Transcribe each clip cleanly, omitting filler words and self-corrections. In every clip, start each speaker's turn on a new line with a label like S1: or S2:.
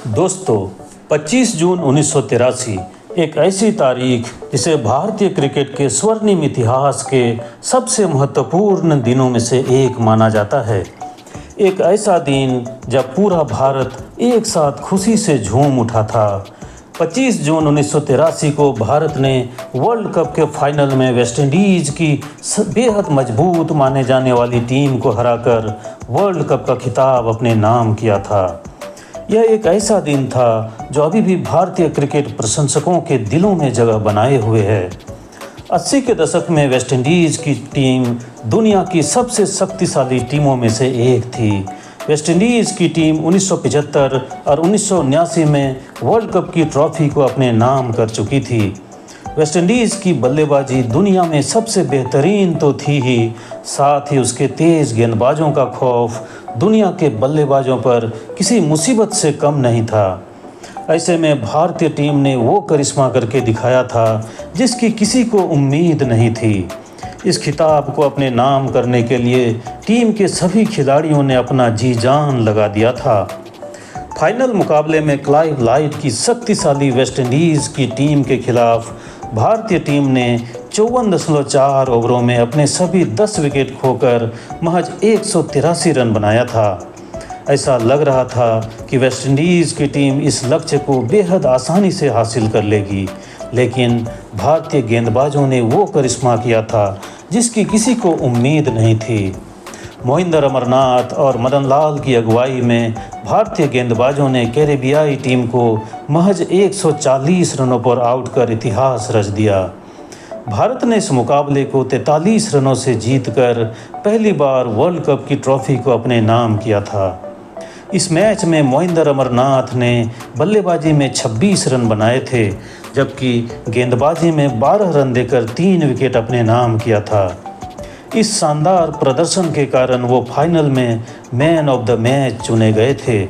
S1: दोस्तों, 25 जून 1983 एक ऐसी तारीख जिसे भारतीय क्रिकेट के स्वर्णिम इतिहास के सबसे महत्वपूर्ण दिनों में से एक माना जाता है। एक ऐसा दिन जब पूरा भारत एक साथ खुशी से झूम उठा था। 25 जून 1983 को भारत ने वर्ल्ड कप के फाइनल में वेस्टइंडीज की बेहद मजबूत माने जाने वाली टीम को हराकर वर्ल्ड कप का खिताब अपने नाम किया था। यह एक ऐसा दिन था जो अभी भी भारतीय क्रिकेट प्रशंसकों के दिलों में जगह बनाए हुए है। 80 के दशक में वेस्टइंडीज की टीम दुनिया की सबसे शक्तिशाली टीमों में से एक थी। वेस्टइंडीज की टीम 1975 और 1979 में वर्ल्ड कप की ट्रॉफी को अपने नाम कर चुकी थी। वेस्टइंडीज़ की बल्लेबाजी दुनिया में सबसे बेहतरीन तो थी ही, साथ ही उसके तेज़ गेंदबाजों का खौफ दुनिया के बल्लेबाजों पर किसी मुसीबत से कम नहीं था। ऐसे में भारतीय टीम ने वो करिश्मा करके दिखाया था जिसकी किसी को उम्मीद नहीं थी। इस खिताब को अपने नाम करने के लिए टीम के सभी खिलाड़ियों ने अपना जी जान लगा दिया था। फाइनल मुकाबले में क्लाइव लाइट की शक्तिशाली वेस्टइंडीज़ की टीम के खिलाफ भारतीय टीम ने 54.4 ओवरों में अपने सभी 10 विकेट खोकर महज 183 रन बनाया था। ऐसा लग रहा था कि वेस्टइंडीज़ की टीम इस लक्ष्य को बेहद आसानी से हासिल कर लेगी, लेकिन भारतीय गेंदबाजों ने वो करिश्मा किया था जिसकी किसी को उम्मीद नहीं थी। मोहिंदर अमरनाथ और मदन लाल की अगुवाई में भारतीय गेंदबाजों ने कैरेबियाई टीम को महज 140 रनों पर आउट कर इतिहास रच दिया। भारत ने इस मुकाबले को 43 रनों से जीतकर पहली बार वर्ल्ड कप की ट्रॉफी को अपने नाम किया था। इस मैच में मोहिंदर अमरनाथ ने बल्लेबाजी में 26 रन बनाए थे, जबकि गेंदबाजी में 12 रन देकर 3 विकेट अपने नाम किया था। इस शानदार प्रदर्शन के कारण वो फाइनल में मैन ऑफ द मैच चुने गए थे।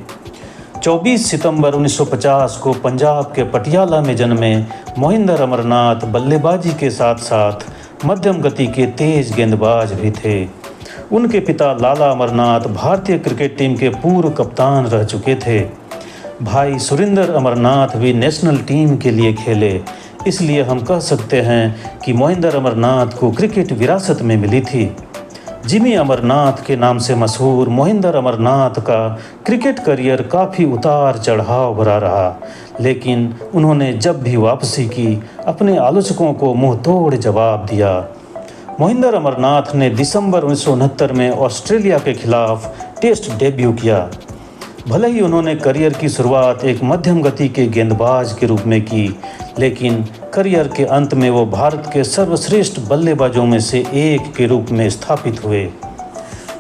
S1: 24 सितंबर 1950 को पंजाब के पटियाला में जन्मे मोहिंदर अमरनाथ बल्लेबाजी के साथ साथ मध्यम गति के तेज गेंदबाज भी थे। उनके पिता लाला अमरनाथ भारतीय क्रिकेट टीम के पूर्व कप्तान रह चुके थे। भाई सुरेंद्र अमरनाथ भी नेशनल टीम के लिए खेले, इसलिए हम कह सकते हैं कि मोहिंदर अमरनाथ को क्रिकेट विरासत में मिली थी। जिमी अमरनाथ के नाम से मशहूर मोहिंदर अमरनाथ का क्रिकेट करियर काफ़ी उतार चढ़ाव भरा रहा, लेकिन उन्होंने जब भी वापसी की अपने आलोचकों को मुंह तोड़ जवाब दिया। मोहिंदर अमरनाथ ने दिसंबर 1969 में ऑस्ट्रेलिया के खिलाफ टेस्ट डेब्यू किया। भले ही उन्होंने करियर की शुरुआत एक मध्यम गति के गेंदबाज के रूप में की, लेकिन करियर के अंत में वो भारत के सर्वश्रेष्ठ बल्लेबाजों में से एक के रूप में स्थापित हुए।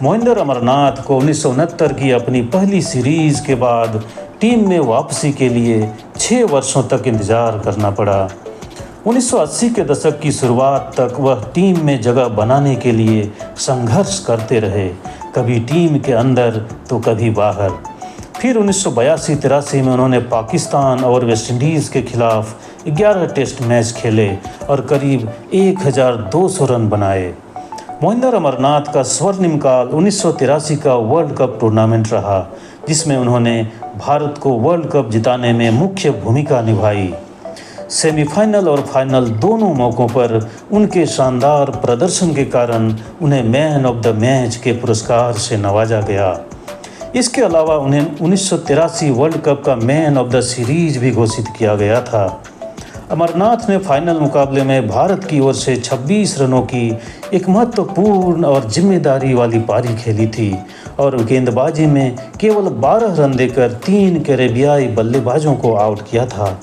S1: मोहिंदर अमरनाथ को 1969 की अपनी पहली सीरीज़ के बाद टीम में वापसी के लिए 6 वर्षों तक इंतज़ार करना पड़ा। 1980 के दशक की शुरुआत तक वह टीम में जगह बनाने के लिए संघर्ष करते रहे, कभी टीम के अंदर तो कभी बाहर। फिर 1982-83 में उन्होंने पाकिस्तान और वेस्टइंडीज़ के खिलाफ 11 टेस्ट मैच खेले और करीब 1200 रन बनाए। मोहिंदर अमरनाथ का स्वर्णिम काल 1983 का वर्ल्ड कप टूर्नामेंट रहा, जिसमें उन्होंने भारत को वर्ल्ड कप जिताने में मुख्य भूमिका निभाई। सेमीफाइनल और फाइनल दोनों मौक़ों पर उनके शानदार प्रदर्शन के कारण उन्हें मैन ऑफ द मैच के पुरस्कार से नवाजा गया। इसके अलावा उन्हें 1983 वर्ल्ड कप का मैन ऑफ द सीरीज भी घोषित किया गया था। अमरनाथ ने फाइनल मुकाबले में भारत की ओर से 26 रनों की एक महत्वपूर्ण और जिम्मेदारी वाली पारी खेली थी और गेंदबाजी में केवल 12 रन देकर 3 कैरेबियाई बल्लेबाजों को आउट किया था।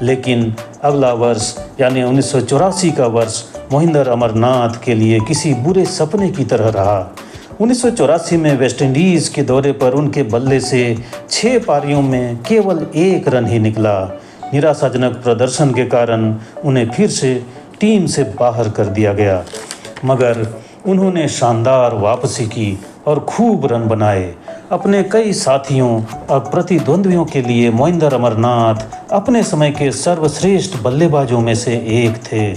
S1: लेकिन अगला वर्ष यानी 1984 का वर्ष मोहिंदर अमरनाथ के लिए किसी बुरे सपने की तरह रहा। 1984 में वेस्टइंडीज़ के दौरे पर उनके बल्ले से 6 पारियों में केवल 1 रन ही निकला। निराशाजनक प्रदर्शन के कारण उन्हें फिर से टीम से बाहर कर दिया गया, मगर उन्होंने शानदार वापसी की और खूब रन बनाए। अपने कई साथियों और प्रतिद्वंद्वियों के लिए मोहिंदर अमरनाथ अपने समय के सर्वश्रेष्ठ बल्लेबाजों में से एक थे।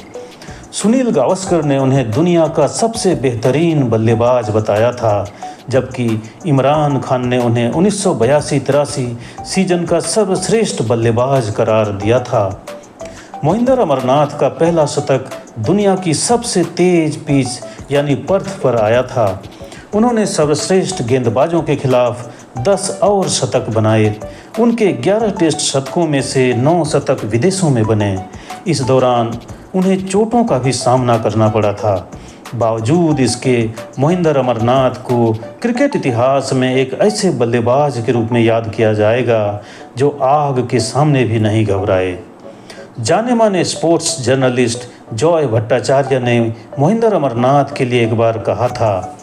S1: सुनील गावस्कर ने उन्हें दुनिया का सबसे बेहतरीन बल्लेबाज बताया था, जबकि इमरान खान ने उन्हें 1982-83 सीजन का सर्वश्रेष्ठ बल्लेबाज करार दिया था। मोहिंदर अमरनाथ का पहला शतक दुनिया की सबसे तेज पिच यानी पर्थ पर आया था। उन्होंने सर्वश्रेष्ठ गेंदबाजों के खिलाफ 10 और शतक बनाए। उनके 11 टेस्ट शतकों में से 9 शतक विदेशों में बने। इस दौरान उन्हें चोटों का भी सामना करना पड़ा था। बावजूद इसके मोहिंदर अमरनाथ को क्रिकेट इतिहास में एक ऐसे बल्लेबाज के रूप में याद किया जाएगा जो आग के सामने भी नहीं घबराए। जाने माने स्पोर्ट्स जर्नलिस्ट जॉय भट्टाचार्य ने मोहिंदर अमरनाथ के लिए एक बार कहा था,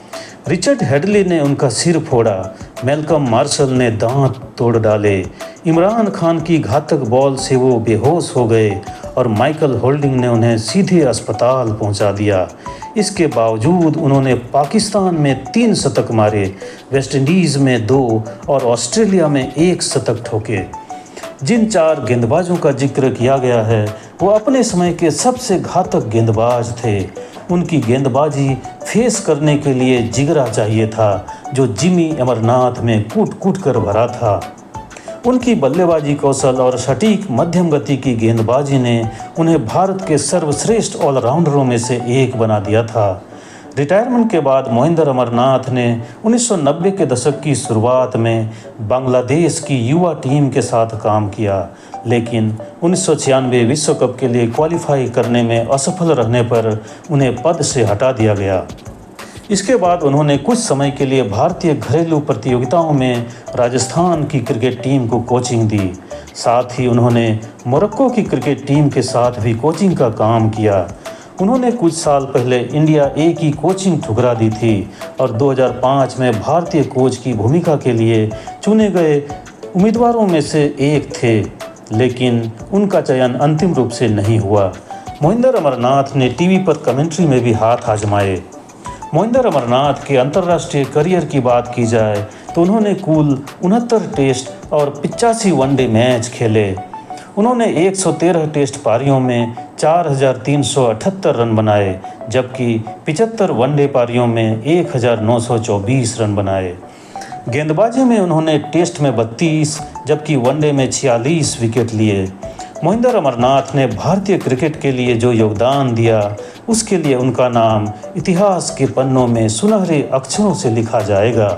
S1: रिचर्ड हेडली ने उनका सिर फोड़ा, मैल्कम मार्शल ने दांत तोड़ डाले, इमरान खान की घातक बॉल से वो बेहोश हो गए और माइकल होल्डिंग ने उन्हें सीधे अस्पताल पहुंचा दिया। इसके बावजूद उन्होंने पाकिस्तान में 3 शतक मारे, वेस्ट इंडीज़ में 2 और ऑस्ट्रेलिया में 1 शतक ठोके। जिन 4 गेंदबाजों का जिक्र किया गया है वो अपने समय के सबसे घातक गेंदबाज थे। उनकी गेंदबाजी फेस करने के लिए जिगरा चाहिए था जो जिमी अमरनाथ में कूट कूट कर भरा था। उनकी बल्लेबाजी कौशल और सटीक मध्यम गति की गेंदबाजी ने उन्हें भारत के सर्वश्रेष्ठ ऑलराउंडरों में से एक बना दिया था। रिटायरमेंट के बाद मोहिंदर अमरनाथ ने 1990 के दशक की शुरुआत में बांग्लादेश की युवा टीम के साथ काम किया, लेकिन 1996 विश्व कप के लिए क्वालिफाई करने में असफल रहने पर उन्हें पद से हटा दिया गया। इसके बाद उन्होंने कुछ समय के लिए भारतीय घरेलू प्रतियोगिताओं में राजस्थान की क्रिकेट टीम को कोचिंग दी। साथ ही उन्होंने मोरक्को की क्रिकेट टीम के साथ भी कोचिंग का काम किया। उन्होंने कुछ साल पहले इंडिया ए की कोचिंग ठुकरा दी थी और 2005 में भारतीय कोच की भूमिका के लिए चुने गए उम्मीदवारों में से एक थे, लेकिन उनका चयन अंतिम रूप से नहीं हुआ। मोहिंदर अमरनाथ ने टीवी पर कमेंट्री में भी हाथ आजमाए। मोहिंदर अमरनाथ के अंतर्राष्ट्रीय करियर की बात की जाए तो उन्होंने कुल 69 टेस्ट और 85 वनडे मैच खेले। उन्होंने 113 टेस्ट पारियों में 4,378 रन बनाए, जबकि 75 वनडे पारियों में 1,924 रन बनाए। गेंदबाजी में उन्होंने टेस्ट में 32 जबकि वनडे में 46 विकेट लिए। मोहिंदर अमरनाथ ने भारतीय क्रिकेट के लिए जो योगदान दिया उसके लिए उनका नाम इतिहास के पन्नों में सुनहरे अक्षरों से लिखा जाएगा।